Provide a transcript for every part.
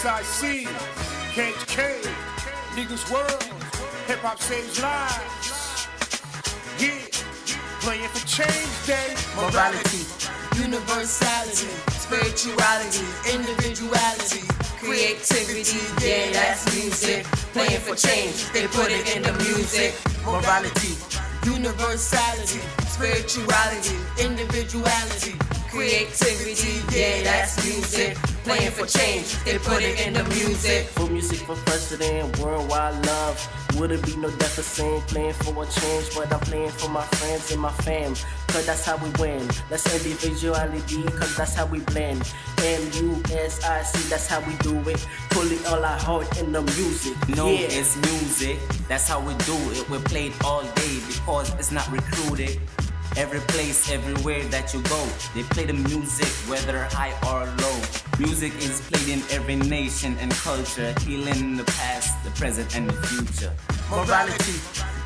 SIC, KHK, Niggas World, Hip Hop Saves Lives. Yeah, playing for change day. Morality, universality, spirituality, individuality, creativity, yeah, that's music. Playing for change, they put it in the music. Morality, universality, spirituality, individuality, creativity, yeah, that's music. Playing for change, they put it in the music. For music for president, worldwide love. Would it be no deficit playing for a change? But I'm playing for my friends and my fam, cause that's how we win. That's individuality, cause that's how we blend. MUSIC, that's how we do it. Pulling all our heart in the music. No, yeah. It's music, that's how we do it. We play it all day because it's not recruited. Every place, everywhere that you go, they play the music, whether high or low. Music is played in every nation and culture, healing the past, the present, and the future. Morality,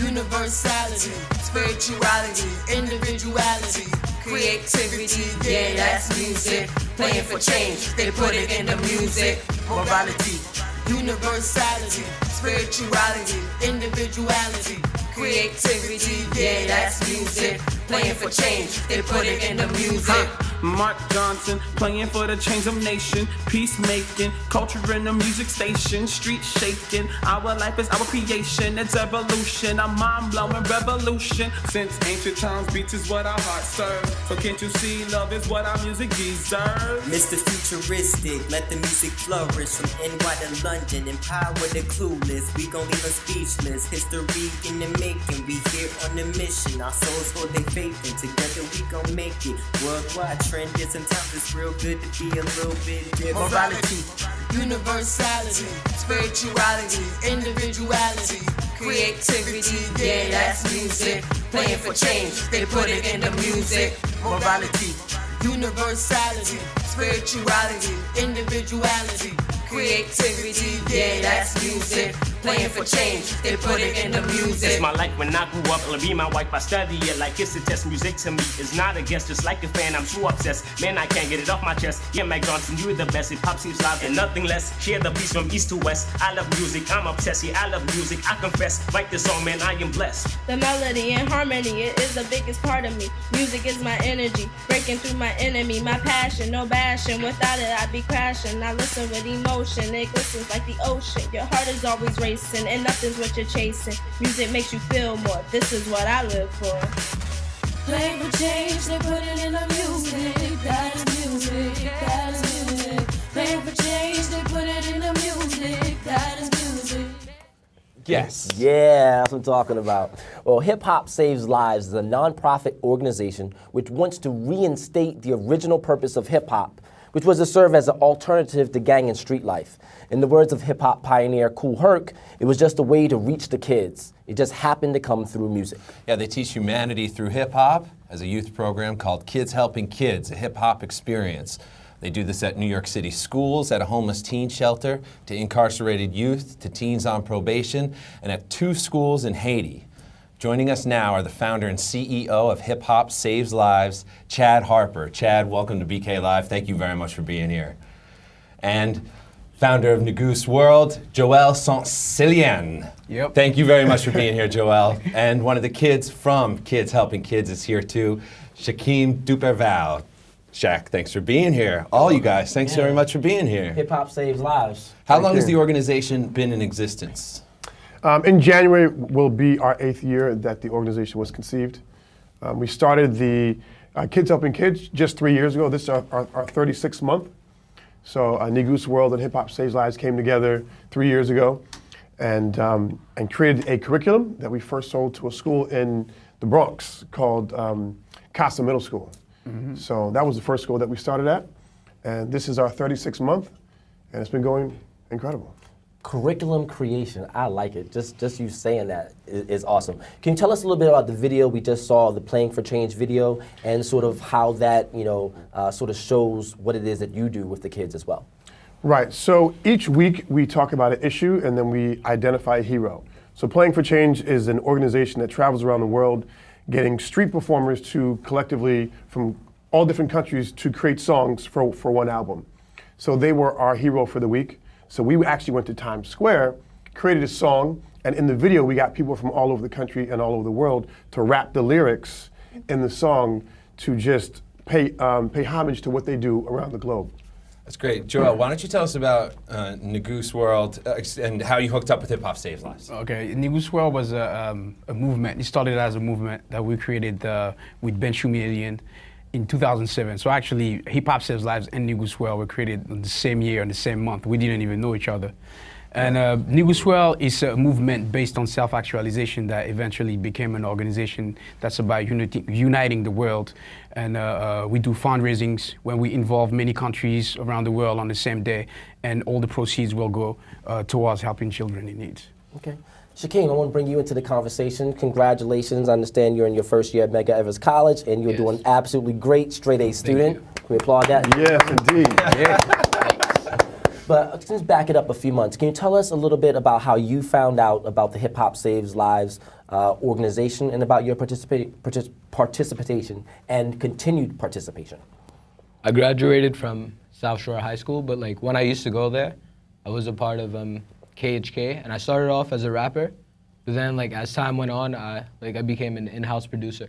universality, spirituality, individuality, creativity, yeah, that's music. Playing for change, they put it in the music. Morality, universality, spirituality, individuality, creativity, yeah, that's music. Playing for change, they put it in the music. Mark Johnson, playing for the change of nation, peacemaking, culture in the music station, street shaking. Our life is our creation, it's evolution, a mind-blowing revolution. Since ancient times, beats is what our heart serves. So can't you see, love is what our music deserves? Mr. Futuristic, let the music flourish. From NY to London, empower the clueless. We gon' leave them speechless. History in the making, we here on the mission. Our souls holding faith, and together we gon' make it. Worldwide trend is sometimes it's real good to be a little bit different. Morality, universality, spirituality, individuality, creativity, yeah, that's music. Playing for change, they put it in the music. Morality, universality, spirituality, individuality, creativity, yeah, that's music. Playing for change, they put it in the music. It's my life when I grew up, it'll be my wife, I study it like it's a test. Music to me is not a guess, just like a fan, I'm too obsessed. Man, I can't get it off my chest. Yeah, Mac Johnson, you're the best, hip-hop seems live and nothing less. Share the beats from east to west. I love music, I'm obsessed, yeah, I love music, I confess. Write this song, man, I am blessed. The melody and harmony, it is the biggest part of me. Music is my energy, breaking through my enemy, my passion, no bashing. Without it, I'd be crashing. I listen with emotion, it glistens like the ocean. Your heart is always racing, and nothing's what you're chasing. Music makes you feel more, this is what I live for. Playing for change, they put it in the music. That is music, that is music. Playing for change, they put it in the music. That is music. Yes. Yeah, that's what I'm talking about. Well, Hip Hop Saves Lives is a non-profit organization which wants to reinstate the original purpose of hip hop, which was to serve as an alternative to gang and street life. In the words of hip-hop pioneer Kool Herc, it was just a way to reach the kids. It just happened to come through music. Yeah, they teach humanity through hip-hop as a youth program called Kids Helping Kids, a hip-hop experience. They do this at New York City schools, at a homeless teen shelter, to incarcerated youth, to teens on probation, and at 2 schools in Haiti. Joining us now are the founder and CEO of Hip Hop Saves Lives, Chad Harper. Chad, welcome to BK Live. Thank you very much for being here. And founder of Niggas World, Joel Saint-Cilian. Yep. Thank you very much for being here, Joel. And one of the kids from Kids Helping Kids is here too, Shaq Dup. Shaq, thanks for being here. All you guys, thanks very much for being here. Hip Hop Saves Lives. How long has the organization been in existence? In January will be our 8th year that the organization was conceived. We started the Kids Helping Kids just 3 years ago. This is our 36th month. So Niggas World and Hip Hop Saves Lives came together 3 years ago and created a curriculum that we first sold to a school in the Bronx called Casa Middle School. Mm-hmm. So that was the first school that we started at. And this is our 36th month, and it's been going incredible. Curriculum creation, I like it. Just you saying that is awesome. Can you tell us a little bit about the video we just saw, the Playing for Change video, and sort of how that, sort of shows what it is that you do with the kids as well? Right, so each week we talk about an issue and then we identify a hero. So Playing for Change is an organization that travels around the world getting street performers to collectively, from all different countries, to create songs for one album. So they were our hero for the week. So we actually went to Times Square, created a song, and in the video we got people from all over the country and all over the world to rap the lyrics in the song to just pay homage to what they do around the globe. That's great. Joel, why don't you tell us about Negoose World and how you hooked up with Hip Hop Saves Lives? Okay, Negoose World was a movement. It started as a movement that we created with Ben Shumidian in 2007. So actually, Hip Hop Saves Lives and Negoose World were created in the same year and the same month. We didn't even know each other. And Negoose World is a movement based on self-actualization that eventually became an organization that's about uniting the world. And we do fundraisings when we involve many countries around the world on the same day, and all the proceeds will go towards helping children in need. Okay. Shaquem, I want to bring you into the conversation. Congratulations. I understand you're in your first year at Medgar Evers College, and you're doing absolutely great, straight A student. Can we applaud that? Yes, indeed. Yeah. But let's back it up a few months. Can you tell us a little bit about how you found out about the Hip Hop Saves Lives organization and about your participation and continued participation? I graduated from South Shore High School, but like when I used to go there, I was a part of KHK, and I started off as a rapper, but then like as time went on, I became an in-house producer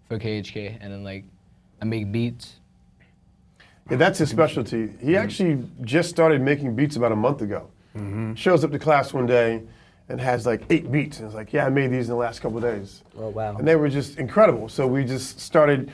for KHK, and then like I make beats. Yeah, that's his specialty. He actually just started making beats about a month ago. Shows up to class one day and has like 8 beats. And it's like, yeah, I made these in the last couple of days. Oh, wow. And they were just incredible. So we just started,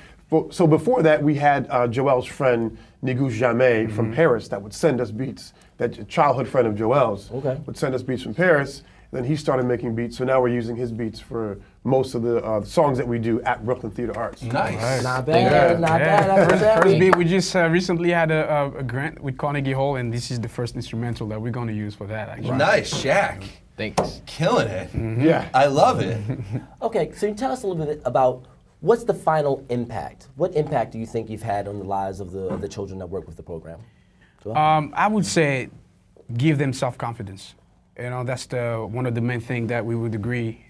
so before that we had Joel's friend, Negoose Jamais from Paris that would send us beats. That childhood friend of Joel's would send us beats from Paris. Then he started making beats, so now we're using his beats for most of the songs that we do at Brooklyn Theater Arts. Nice. Not bad, not bad. First beat, we just recently had a grant with Carnegie Hall, and this is the first instrumental that we're going to use for that, actually. Nice, Shaq. Thanks. Killing it. Yeah. I love it. Okay, so you tell us a little bit about what's the final impact? What impact do you think you've had on the lives of the children that work with the program? I would say give them self-confidence. You know, that's one of the main things that we would agree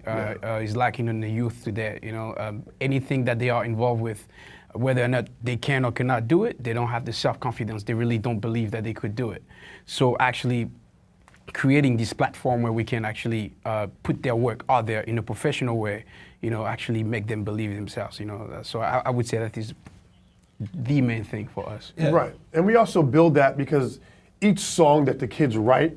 is lacking in the youth today. You know, anything that they are involved with, whether or not they can or cannot do it, they don't have the self-confidence. They really don't believe that they could do it. So actually creating this platform where we can actually put their work out there in a professional way, you know, actually make them believe in themselves, you know. So I would say that is the main thing for us. Yeah. Right, and we also build that because each song that the kids write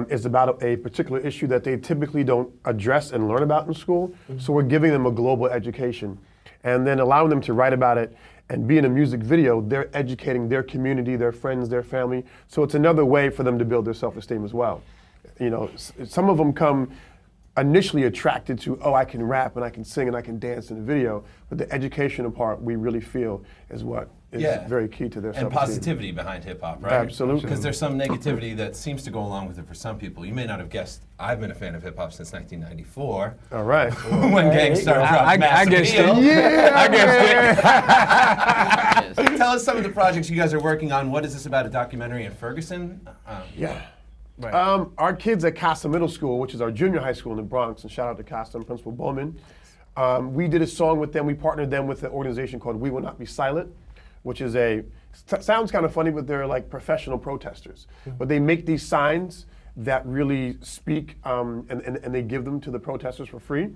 is about a particular issue that they typically don't address and learn about in school. So we're giving them a global education and then allowing them to write about it and be in a music video. They're educating their community, their friends, their family. So it's another way for them to build their self-esteem as well. You know, some of them come initially attracted to, oh, I can rap and I can sing and I can dance in a video, but the educational part we really feel is what is very key to their self-esteem. And positivity behind hip-hop, right? Absolutely. Because there's some negativity that seems to go along with it for some people. You may not have guessed, I've been a fan of hip-hop since 1994. All right. When Gang Starr dropped Massive guessed Appeal. it. Yeah, I guessed it. Tell us some of the projects you guys are working on. What is this about, a documentary in Ferguson? Yeah. Right. Our kids at Casa Middle School, which is our junior high school in the Bronx, and shout out to Casa and Principal Bowman, we did a song with them. We partnered them with an organization called We Will Not Be Silent, which is sounds kind of funny, but they're like professional protesters. But they make these signs that really speak, and they give them to the protesters for free.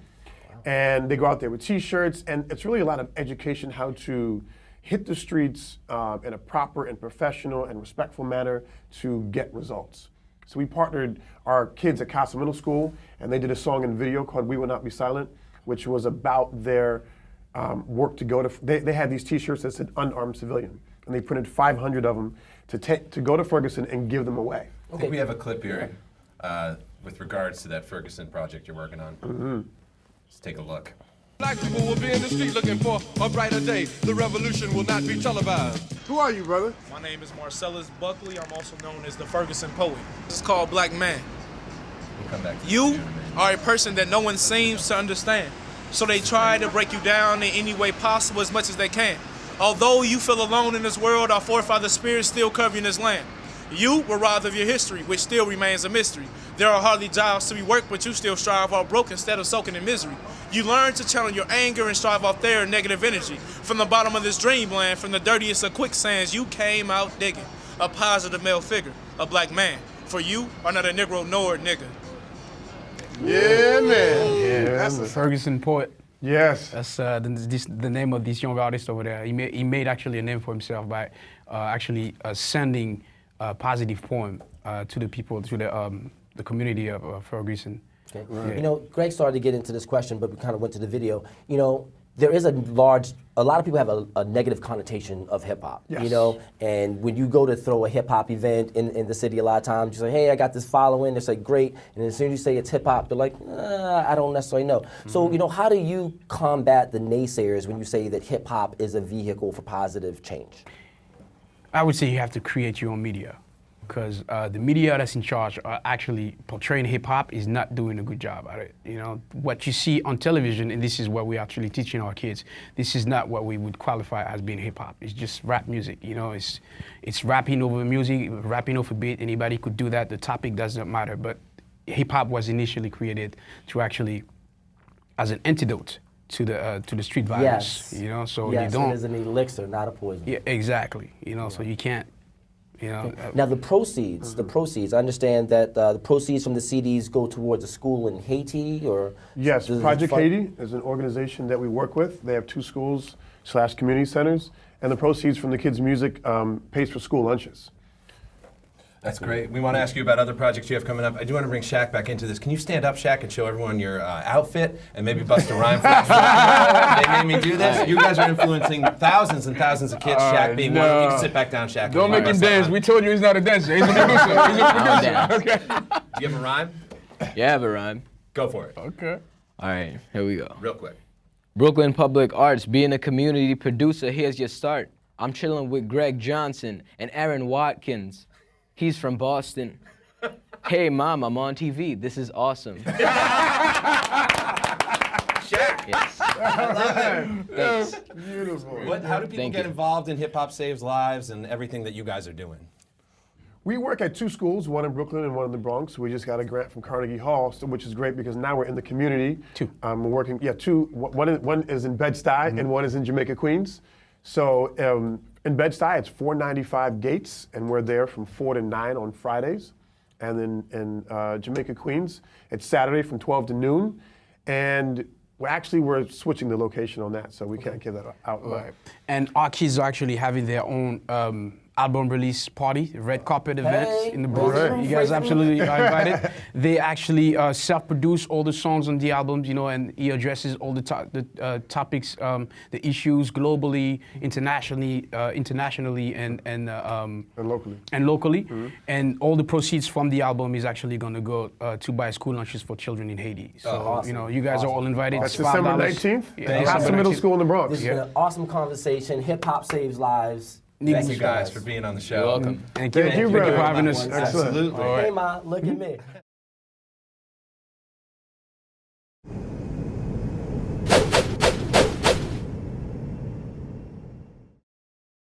And they go out there with t-shirts, and it's really a lot of education how to hit the streets in a proper and professional and respectful manner to get results. So we partnered our kids at Casa Middle School, and they did a song and video called We Will Not Be Silent, which was about their work to go to, they had these t-shirts that said unarmed civilian, and they printed 500 of them to go to Ferguson and give them away. I think we have a clip here with regards to that Ferguson project you're working on. Let's take a look. Black people will be in the street looking for a brighter day. The revolution will not be televised. Who are you, brother? My name is Marcellus Buckley. I'm also known as the Ferguson Poet. This is called Black Man. We'll come back to You are a person that no one seems to understand. So they try to break you down in any way possible as much as they can. Although you feel alone in this world, our forefather spirits still covering this land. You were robbed of your history, which still remains a mystery. There are hardly jobs to be worked, but you still strive while broke instead of soaking in misery. You learn to channel your anger and strive off their negative energy. From the bottom of this dreamland, from the dirtiest of quicksands, you came out digging. A positive male figure, a black man. for you are not a Negro nor a nigga. Yeah, man. Yeah, Yes. Ferguson Poet. Yes. That's the name of this young artist over there. He made actually a name for himself by actually sending a positive poem to the people, to the community of Ferguson. Okay. Right. You know, Greg started to get into this question, but we kind of went to the video. You know, there is a lot of people have a negative connotation of hip hop. Yes. You know, and when you go to throw a hip hop event in the city, a lot of times you say, hey, I got this following. They say, great. And as soon as you say it's hip hop, they're like, I don't necessarily know. So, you know, how do you combat the naysayers when you say that hip hop is a vehicle for positive change? I would say you have to create your own media, because the media that's in charge are actually portraying hip hop is not doing a good job at it. You know, what you see on television, and this is what we're actually teaching our kids, this is not what we would qualify as being hip hop. It's just rap music. You know, it's rapping over music, rapping over beat. Anybody could do that. The topic doesn't matter. But hip hop was initially created to actually, as an antidote to the street violence. Yes. You know, so yes, you don't. it is an elixir, not a poison. Yeah, exactly. You know, so you can't. You know, now the proceeds, I understand that the proceeds from the CDs go towards a school in Haiti, or Yes, Project Haiti is an organization that we work with. They have 2 schools / community centers, and the proceeds from the kids' music pays for school lunches. That's great. We want to ask you about other projects you have coming up. I do want to bring Shaq back into this. Can you stand up, Shaq, and show everyone your outfit and maybe bust a rhyme for us? They made me do this. You guys are influencing thousands and thousands of kids, Shaq being one of them. You can sit back down, Shaq. Don't make him dance. We told you he's not a dancer. He's a producer. He's a producer. Okay. Do you have a rhyme? Yeah, I have a rhyme. Go for it. Okay. All right, here we go. Real quick. Brooklyn Public Arts, being a community producer, here's your start. I'm chilling with Greg Johnson and Aaron Watkins. He's from Boston. Hey, Mom, I'm on TV. This is awesome. Shaq. Yes. I love it. Yes. Beautiful. How do people get involved in Hip Hop Saves Lives and everything that you guys are doing? We work at 2 schools, one in Brooklyn and one in the Bronx. We just got a grant from Carnegie Hall, which is great because now we're in the community. 2. We're working, 2. One is in Bed-Stuy and one is in Jamaica, Queens. So in Bed-Stuy, it's 495 Gates, and we're there from 4 to 9 on Fridays. And then in Jamaica, Queens, it's Saturday from 12 to noon. And we're switching the location on that, so we can't give that out. Right. And our kids are actually having their own album release party, red carpet events in the Bronx. Right. You guys absolutely are invited. They actually self-produce all the songs on the albums, you know, and he addresses all the topics, the issues globally, internationally, and locally. And all the proceeds from the album is actually going to go to buy school lunches for children in Haiti. So awesome. you know, you guys are all invited. That's It's December $5. 19th. Yeah, Hassan Middle School in the Bronx. This has been an awesome conversation. Hip hop saves lives. Thank you guys for being on the show. You're welcome. Thank you, brother. for having us. Excellent. Absolutely. Hey, Ma, look at me.